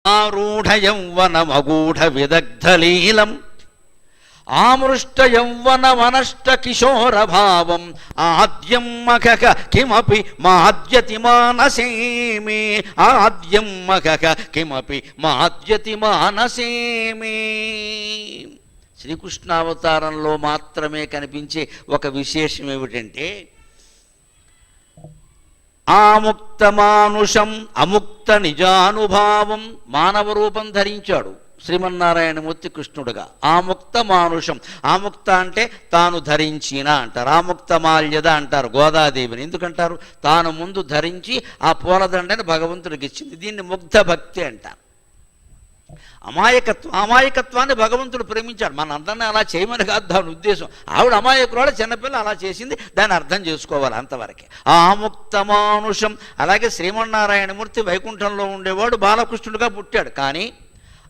ఆరూఢ యౌవనమగూఢ విదగ్ధలీలం ఆమృష్ట యౌవనమనష్ట కిశోరభావం ఆద్యం మఖక కిమపి మాద్యతి మానసే మే ఆద్యం మఖక కిమపి మాద్యతి మానసే మే. శ్రీకృష్ణావతారంలో మాత్రమే కనిపించే ఒక విశేషం ఏమిటంటే ఆముక్త మానుషం అముక్త నిజానుభావం. మానవ రూపం ధరించాడు శ్రీమన్నారాయణమూర్తి కృష్ణుడుగా. ఆముక్త మానుషం, ఆముక్త అంటే తాను ధరించిన అంటారు, ఆముక్త మాల్యద అంటారు గోదాదేవిని. ఎందుకంటారు? తాను ముందు ధరించి ఆ పూలదండని భగవంతుడికి ఇచ్చింది. దీన్ని ముగ్ధ భక్తి అంటారు. అమాయకత్వాన్ని భగవంతుడు ప్రేమించాడు. మన అందరినీ అలా చేయమని కాదు దాని ఉద్దేశం. ఆవిడ అమాయకురాలు, చిన్నపిల్ల అలా చేసింది, దాన్ని అర్థం చేసుకోవాలి అంతవరకే. ఆముక్త మానుషం. అలాగే శ్రీమన్నారాయణమూర్తి వైకుంఠంలో ఉండేవాడు, బాలకృష్ణుడిగా పుట్టాడు. కానీ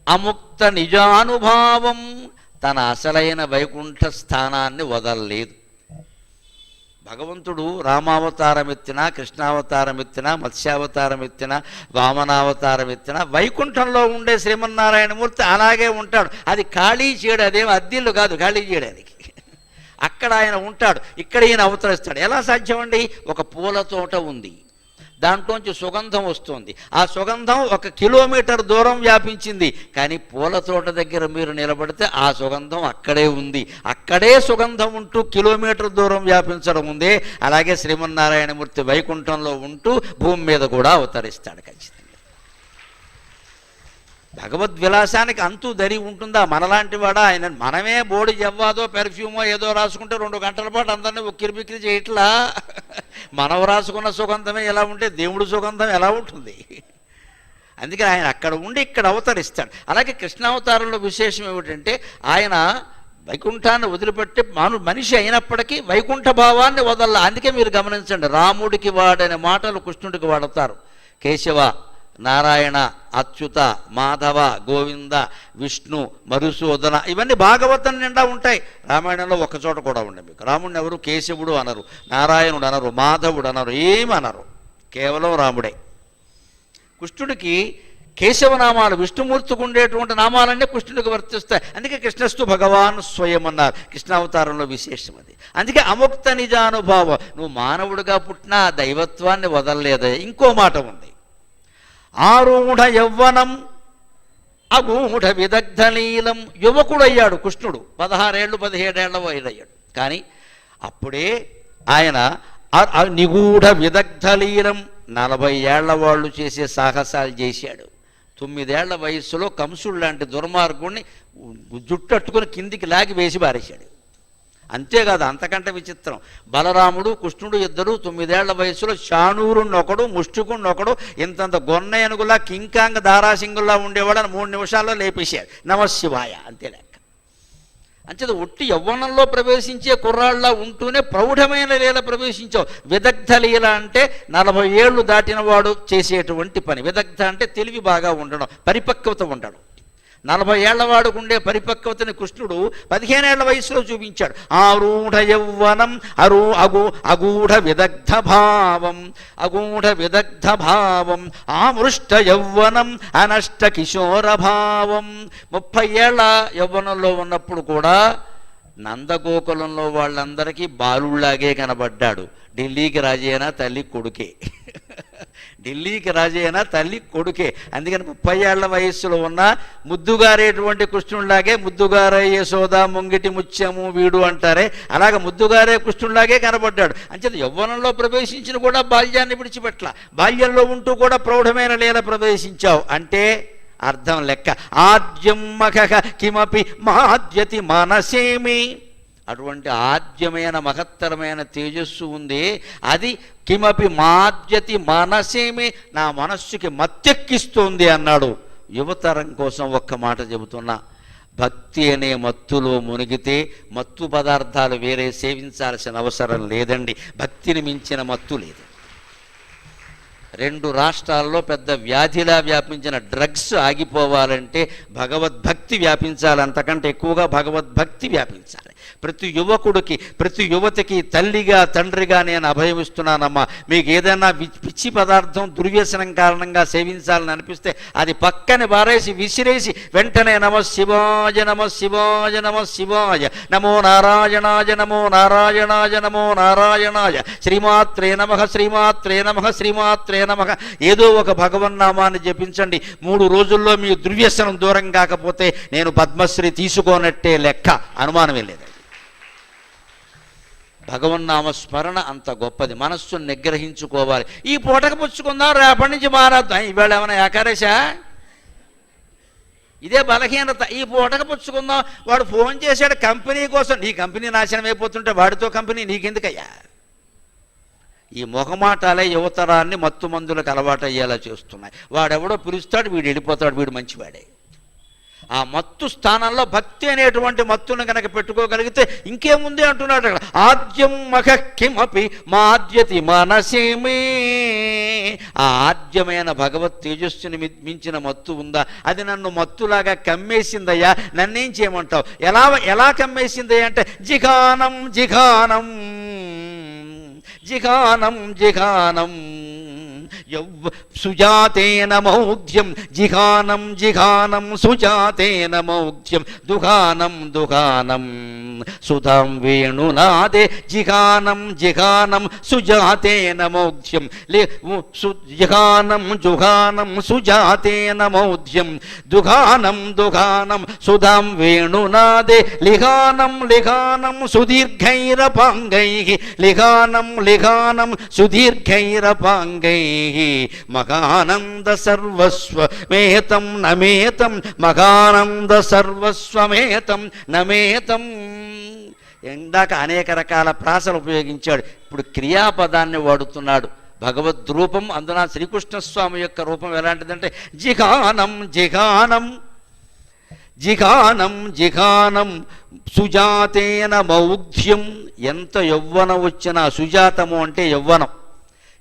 అముక్త నిజానుభావం, తన అసలైన వైకుంఠ స్థానాన్ని వదలలేదు. భగవంతుడు రామావతారం ఎత్తినా, కృష్ణావతారం ఎత్తినా, మత్స్యావతారం ఎత్తినా, వామనావతారం ఎత్తినా వైకుంఠంలో ఉండే శ్రీమన్నారాయణమూర్తి అలాగే ఉంటాడు. అది ఖాళీ చేయడు, అదేం అద్దిల్లు కాదు ఖాళీ చేయడానికి. అక్కడ ఆయన ఉంటాడు, ఇక్కడ ఈయన అవతరిస్తాడు. ఎలా సాధ్యమండి? ఒక పూల తోట ఉంది, దాంట్లోంచి సుగంధం వస్తుంది. ఆ సుగంధం 1 కిలోమీటర్ దూరం వ్యాపించింది. కానీ పూల తోట దగ్గర మీరు నిలబడితే ఆ సుగంధం అక్కడే ఉంది. అక్కడే సుగంధం ఉంటూ కిలోమీటర్ దూరం వ్యాపించడం ఉందే, అలాగే శ్రీమన్నారాయణమూర్తి వైకుంఠంలో ఉంటూ భూమి మీద కూడా అవతరిస్తాడు ఖచ్చితంగా. భగవద్విలాసానికి అంతు దరి ఉంటుందా? మనలాంటి వాడా ఆయన? మనమే బోడి జవ్వాదో పెర్ఫ్యూమో ఏదో రాసుకుంటే 2 గంటల పాటు అందరినీ ఉక్కిరి బిక్కిరి చేయట్లా. మనం రాసుకున్న సుగంధమే ఎలా ఉంటే దేవుడి సుగంధం ఎలా ఉంటుంది? అందుకే ఆయన అక్కడ ఉండి ఇక్కడ అవతరిస్తాడు. అలాగే కృష్ణావతారంలో విశేషం ఏమిటంటే ఆయన వైకుంఠాన్ని వదిలిపెట్టి మనిషి అయినప్పటికీ వైకుంఠ భావాన్ని వదల. అందుకే మీరు గమనించండి, రాముడికి వాడనే మాటలు కృష్ణుడికి వాడతారు. కేశవ, నారాయణ, అచ్యుత, మాధవ, గోవింద, విష్ణు, మధుసూదన, ఇవన్నీ భాగవతం నిండా ఉంటాయి. రామాయణంలో ఒక్కచోట కూడా ఉండే మీకు రాముడిని ఎవరు కేశవుడు అనరు, నారాయణుడు అనరు, మాధవుడు అనరు, ఏమనరు, కేవలం రాముడే. కృష్ణుడికి కేశవనామాలు, విష్ణుమూర్తికి ఉండేటువంటి నామాలన్నీ కృష్ణుడికి వర్తిస్తాయి. అందుకే కృష్ణస్తు భగవాన్ స్వయం అన్నారు. కృష్ణావతారంలో విశేషం అది. అందుకే అముక్త నిజానుభావం. నువ్వు మానవుడిగా పుట్టినా దైవత్వాన్ని వదలలేదు. ఇంకో మాట ఉంది, ఆరూఢ యవ్వనం అగూఢ విదగ్ధలీలం. యువకుడయ్యాడు కృష్ణుడు, 16 ఏళ్ళు 17 ఏళ్ళ వయదయ్యాడు. కానీ అప్పుడే ఆయన నిగూఢ విదగ్ధలీలం, 40 ఏళ్ల వాళ్ళు చేసే సాహసాలు చేశాడు. 9 ఏళ్ల వయస్సులో కంసుడు లాంటి దుర్మార్గుడిని జుట్టట్టుకుని కిందికి లాగి వేసి పారేశాడు. అంతేకాదు, అంతకంటే విచిత్రం, బలరాముడు కృష్ణుడు ఇద్దరు 9 ఏళ్ల వయసులో శానూరున్నొకడు, ముష్టికున్నొకడు, ఇంతంత గొన్నయనుగులా కింకాంగ దారాసింగుల్లా ఉండేవాడని 3 నిమిషాల్లో లేపేశాడు. నమశివాయ, అంతే లెక్క. అంచేది ఒట్టి యవ్వనంలో ప్రవేశించే కుర్రాళ్ళ ఉంటూనే ప్రౌఢమైన లీల ప్రవేశించావు. విదగ్ధ లీల అంటే 40 ఏళ్ళు దాటిన వాడు చేసేటువంటి పని. విదగ్ధ అంటే తెలివి బాగా ఉండడం, పరిపక్వత ఉండడం. 40 ఏళ్ల వాడుకు ఉండే పరిపక్వతని కృష్ణుడు 15 ఏళ్ల వయసులో చూపించాడు. ఆరూఢ యౌవనం అగూఢ విదగ్ధ భావం, అగూఢ విదగ్ధ భావం ఆమృష్ట యౌవనం అనష్ట కిశోర భావం. 30 ఏళ్ల యవ్వనంలో ఉన్నప్పుడు కూడా నందగోకులంలో వాళ్ళందరికీ బాలుళ్లాగే కనబడ్డాడు. ఢిల్లీకి రాజైనా తల్లి కొడుకే, ఢిల్లీకి రాజైనా తల్లి కొడుకే. అందుకని 30 ఏళ్ల వయస్సులో ఉన్న ముద్దుగారేటువంటి కృష్ణుడిలాగే, ముద్దుగారే యశోద ముంగిటి ముత్యము వీడు అంటారే, అలాగే ముద్దుగారే కృష్ణుడిలాగే కనబడ్డాడు. అంచేత యవ్వనంలో ప్రవేశించిన కూడా బాల్యాన్ని విడిచిపెట్ల, బాల్యంలో ఉంటూ కూడా ప్రౌఢమైన లీల ప్రవేశించావు అంటే అర్థం లెక్క. ఆద్యం మఖ కిమపి మాద్యతి మనసేమి. అటువంటి ఆద్యమైన మహత్తరమైన తేజస్సు ఉంది, అది కిమపి మాద్యతి మనసేమి, నా మనస్సుకి మత్తెక్కిస్తోంది అన్నాడు. యువతరం కోసం ఒక్క మాట చెబుతున్నా, భక్తి అనే మత్తులో మునిగితే మత్తు పదార్థాలు వేరే సేవించాల్సిన అవసరం లేదండి. భక్తిని మించిన మత్తు లేదు. 2 రాష్ట్రాల్లో పెద్ద వ్యాధిలా వ్యాపించిన డ్రగ్స్ ఆగిపోవాలంటే భగవద్భక్తి వ్యాపించాలి, అంతకంటే ఎక్కువగా భగవద్భక్తి వ్యాపించాలి. ప్రతి యువకుడికి ప్రతి యువతికి తల్లిగా తండ్రిగా నేను అభయమిస్తున్నానమ్మా. మీకు ఏదైనా పిచ్చి పదార్థం దుర్వ్యసనం కారణంగా సేవించాలని అనిపిస్తే అది పక్కన బారేసి విసిరేసి వెంటనే నమ శివాయ నమ శివాయ నమ శివాయ నమో నారాయణాయ నమో నారాయణాయ నమో నారాయణాయ శ్రీమాత్రే నమః శ్రీమాత్రే నమః శ్రీమాత్రే నమః ఏదో ఒక భగవన్నామాన్ని జపించండి. 3 రోజుల్లో మీ దుర్వ్యసనం దూరం కాకపోతే నేను పద్మశ్రీ తీసుకోనట్టే లెక్క, అనుమానమే లేదు. భగవన్నామ స్మరణ అంత గొప్పది. మనస్సును నిగ్రహించుకోవాలి. ఈ పూటకు పుచ్చుకుందాం, రేపటి నుంచి మారద్దాం. ఈవేళ ఏమైనా ఏకాదశా? ఇదే బలహీనత. ఈ పూటకు పుచ్చుకుందాం. వాడు ఫోన్ చేశాడు కంపెనీ కోసం, నీ కంపెనీ నాశనం అయిపోతుంటే వాడితో కంపెనీ నీకెందుకయ్యా? ఈ మొహమాటాలే యువతరాన్ని మత్తు మందులకు అలవాటు అయ్యేలా చేస్తున్నాయి. వాడెవడో పిలుస్తాడు, వీడు వెళ్ళిపోతాడు, వీడు మంచివాడే. ఆ మత్తు స్థానంలో భక్తి అనేటువంటి మత్తును కనుక పెట్టుకోగలిగితే ఇంకేముంది అంటున్నాడు అక్కడ. ఆద్యం మఖ కిమపి మాద్యతి మనసేమే. ఆ ఆద్యమైన భగవత్ తేజస్సుని మించిన మత్తు ఉందా? అది నన్ను మత్తులాగా కమ్మేసిందయ్యా, నన్నేం చేయమంటావు? ఎలా కమ్మేసిందయ్యా అంటే జిఘానం జిఘానం జిఘానం జిఘానం సుజాతేన మౌఢ్యం జిఘానం జిఘానం సుజాతేన మౌఢ్యం దుఘానం దుఘానం సుధాం వేణునాదే జిఘానం జిఘానం సుజాతేన మౌఢ్యం జిఘానం జుఘానం సుజాతేన మౌఢ్యం దుఘానం దుఘానం సుధాం వేణునాదే లిఘానం లిఘానం సుదీర్ఘైరపాంగైః లిఘానం లిఘానం సుదీర్ఘైరపాంగైః మగానంద సర్వస్వమేతం నమేతం మగానంద సర్వస్వమేతం నమేతం. ఇందాక అనేక రకాల ప్రాసలు ఉపయోగించాడు, ఇప్పుడు క్రియాపదాన్ని వాడుతున్నాడు. భగవద్రూపం, అందున శ్రీకృష్ణస్వామి యొక్క రూపం ఎలాంటిదంటే జిఘానం జిఘానం జిఘానం జిఘానం సుజాతేన మౌఢ్యం. ఎంత యవ్వనం వచ్చినా, సుజాతము అంటే యవ్వనం,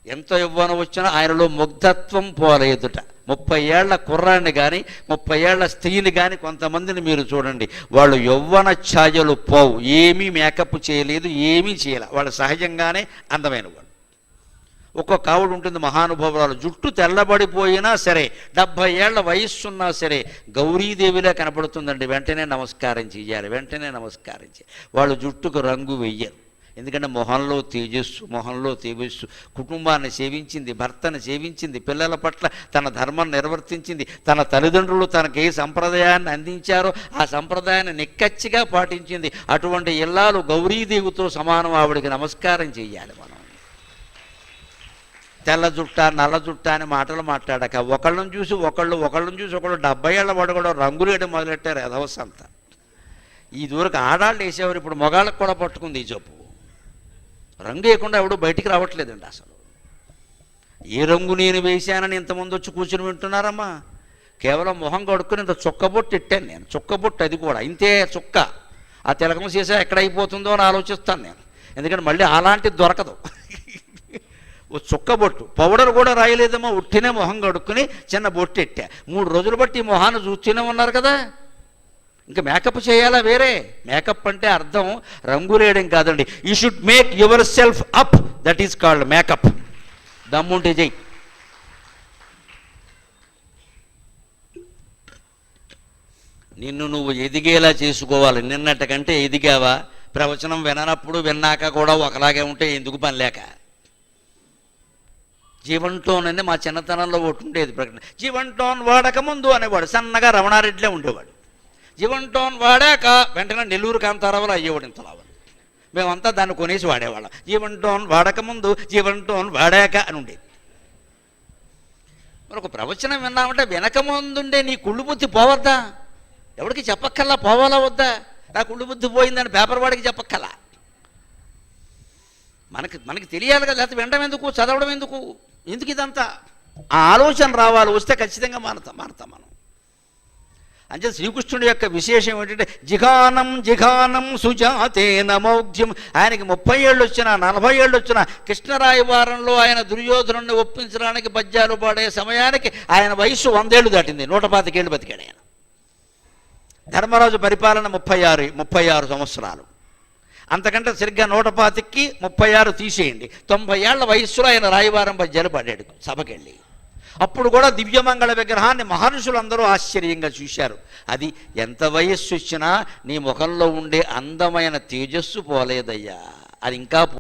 ఎంత యవ్వనం వచ్చినా ఆయనలో ముగ్ధత్వం పోలేదుట. 30 ఏళ్ల కుర్రాన్ని కానీ 30 ఏళ్ల స్త్రీని కానీ కొంతమందిని మీరు చూడండి, వాళ్ళు యవ్వన ఛాయలు పోవు. ఏమీ మేకప్ చేయలేదు, ఏమీ చేయలే, వాళ్ళు సహజంగానే అందమైన వాళ్ళు. ఒక్కొక్క ఆవిడ ఉంటుంది మహానుభావురాలు, జుట్టు తెల్లబడిపోయినా సరే 70 ఏళ్ల వయస్సున్నా సరే గౌరీదేవిలా కనపడుతుందండి. వెంటనే నమస్కారం చేయాలి, వెంటనే నమస్కారం చేయాలి. వాళ్ళు జుట్టుకు రంగు వెయ్యరు, ఎందుకంటే మొహంలో తేజస్సు. కుటుంబాన్ని సేవించింది, భర్తను సేవించింది, పిల్లల పట్ల తన ధర్మం నిర్వర్తించింది, తన తల్లిదండ్రులు తనకి ఏ సంప్రదాయాన్ని అందించారో ఆ సంప్రదాయాన్ని నిక్కచ్చిగా పాటించింది. అటువంటి ఇల్లాలు గౌరీదేవితో సమానం. ఆవిడికి నమస్కారం చేయాలి మనం. తెల్ల జుట్ట నల్ల జుట్ట అని మాటలు మాట్లాడక ఒకళ్ళని చూసి ఒకళ్ళు 70 ఏళ్ల వాడు కూడా రంగులు వేయడం మొదలెట్టారు ఎదవసంతా. ఈ దూరకు ఆడాళ్ళు వేసేవారు, ఇప్పుడు మొగాళ్ళకు కూడా పట్టుకుంది ఈ జబ్బు. రంగు వేయకుండా ఎవడు బయటికి రావట్లేదండి అసలు. ఏ రంగు నేను వేశానని ఇంతమంది వచ్చి కూర్చుని వింటున్నారమ్మా. కేవలం మొహం కడుక్కుని ఇంత చుక్కబొట్టు ఇట్టాను నేను, చుక్కబొట్టు, అది కూడా ఇంతే చుక్క. ఆ తిలకం చేసా ఎక్కడైపోతుందో అని ఆలోచిస్తాను నేను, ఎందుకంటే మళ్ళీ అలాంటిది దొరకదు. ఓ చుక్కబొట్టు, పౌడర్ కూడా రాయలేదమ్మా, ఉట్టినే మొహం కడుక్కుని చిన్న బొట్టు ఎట్టా. 3 రోజులు బట్టి ఈ మొహాన్ని చూస్తూనే ఉన్నారు కదా. ఇంకా మేకప్ చేయాలా? వేరే మేకప్ అంటే అర్థం రంగులేయడం కాదండి. You should make your self up, that is called makeup. దమ్ముంటే చెయ్యి. నిన్ను నువ్వు ఎదిగేలా చేసుకోవాలి. నిన్నటికంటే ఎదిగావా? ప్రవచనం విననప్పుడు విన్నాక కూడా ఒకలాగే ఉంటే ఎందుకు పని లేక. జీవన్ అని మా చిన్నతనంలో ఒకటి ఉండేది ప్రకటన. జీవన్ టోన్ వాడక ముందు అనేవాడు, సన్నగా రమణారెడ్డిలో ఉండేవాడు. జీవన్ టోన్ వాడాక వెంటనే నెల్లూరు కాంతారావులు అయ్యేవాడు ఇంతలాగా. మేమంతా దాన్ని కొనేసి వాడేవాళ్ళం. జీవన్ టోన్ వాడకముందు, జీవన్ టోన్ వాడాక అని ఉండేది. మరి ఒక ప్రవచనం విన్నామంటే వెనకముందుండే నీ కుళ్ళు బుద్ధి పోవద్దా? ఎవరికి చెప్పక్కల్లా, పోవాలా వద్దా? నా కుళ్ళు బుద్ధి పోయిందని పేపర్ వాడికి చెప్పక్కల్లా. మనకి తెలియాలి కదా, లేకపోతే వినడం ఎందుకు, చదవడం ఎందుకు ఇదంతా? ఆ ఆలోచన రావాలి, వస్తే ఖచ్చితంగా మారుతాం మనం. అంటే శ్రీకృష్ణుడి యొక్క విశేషం ఏంటంటే జిఘానం జిఘానం సుజాతేన మౌఢ్యం. ఆయనకి 30 ఏళ్ళు వచ్చినా 40 ఏళ్ళు వచ్చినా కృష్ణరాయవారంలో ఆయన దుర్యోధనుడిని ఒప్పించడానికి పద్యాలు పాడే సమయానికి ఆయన వయస్సు 100 ఏళ్ళు దాటింది. 125 ఏళ్ళు బతికాడు ఆయన. ధర్మరాజు పరిపాలన 36 సంవత్సరాలు. అంతకంటే సరిగ్గా 125కి 36 తీసేయండి, 90 ఏళ్ల వయస్సులో ఆయన రాయవారం పద్యాలు పాడాడు సభకెళ్ళి. అప్పుడు కూడా దివ్యమంగళ విగ్రహాన్ని మహర్షులందరూ ఆశ్చర్యంగా చూశారు. అది ఎంత వయస్సు వచ్చినా నీ ముఖంలో ఉండే అందమైన తేజస్సు పోలేదయ్యా, అది ఇంకా